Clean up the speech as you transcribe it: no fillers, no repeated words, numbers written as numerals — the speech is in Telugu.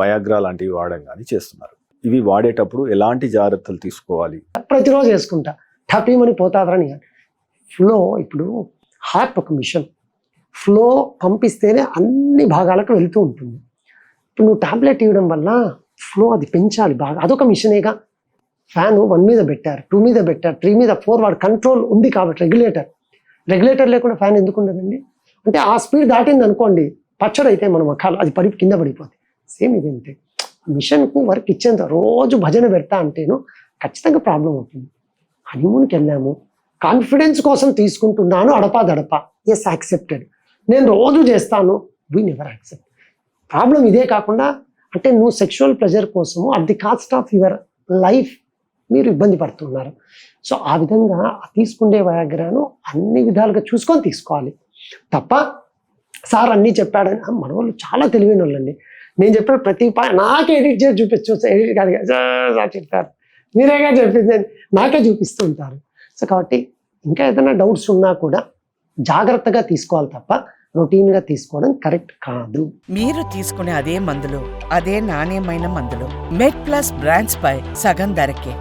వయాగ్రా లాంటివి వాడడం కానీ చేస్తున్నారు. ఇవి వాడేటప్పుడు ఎలాంటి జాగ్రత్తలు తీసుకోవాలి? ప్రతిరోజు వేసుకుంటా, టపీమని పోతాదని. ఫ్లో ఇప్పుడు హార్ట్ ఒక మిషన్, ఫ్లో పంపిస్తేనే అన్ని భాగాలకు వెళ్తూ ఉంటుంది. ఇప్పుడు నువ్వు టాబ్లెట్ ఇవ్వడం వల్ల ఫ్లో అది పెంచాలి బాగా, అదొక మిషనేగా. ఫ్యాన్ 1 మీద పెట్టారు, 2 మీద పెట్టారు, 3 మీద 4, వాడు కంట్రోల్ ఉంది కాబట్టి రెగ్యులేటర్ లేకుండా ఫ్యాన్ ఎందుకు ఉండదండి? అంటే ఆ స్పీడ్ దాటింది అనుకోండి, పచ్చడి అయితే మనం అది కింద పడిపోతుంది. సేమ్ ఇదేంటే మిషన్కు వర్క్ ఇచ్చేంత రోజు భజన పెడతా అంటేను ఖచ్చితంగా ప్రాబ్లం అవుతుంది. హనీమూన్కి వెళ్ళాము, కాన్ఫిడెన్స్ కోసం తీసుకుంటున్నాను, అడపా ఎస్ యాక్సెప్టెడ్, నేను రోజు చేస్తాను, వీ నెవర్ యాక్సెప్ట్. ప్రాబ్లం ఇదే కాకుండా అంటే నువ్వు సెక్షువల్ ప్లెజర్ కోసము at the cost of your life మీరు ఇబ్బంది పడుతున్నారు. సో ఆ విధంగా తీసుకునే వయాగ్రాను అన్ని విధాలుగా చూసుకొని తీసుకోవాలి తప్ప సార్ అన్నీ చెప్పాడని. మన వాళ్ళు చాలా తెలివైన వాళ్ళండి. నేను చెప్పిన ప్రతి నాకే ఎడిట్ చేసి చూపించు, ఎడిట్ కాదు సార్ చెప్తారు, మీరేగా చెప్పింది నాకే చూపిస్తూ ఉంటారు. సో కాబట్టి ఇంకా ఏదైనా డౌట్స్ ఉన్నా కూడా జాగ్రత్తగా తీసుకోవాలి తప్ప రొటీన్గా తీసుకోవడం కరెక్ట్ కాదు. మీరు తీసుకునే అదే మందులు, అదే నాణ్యమైన మందులు మెడ్ ప్లస్ బ్రాండ్స్ పై సగం ధరకే.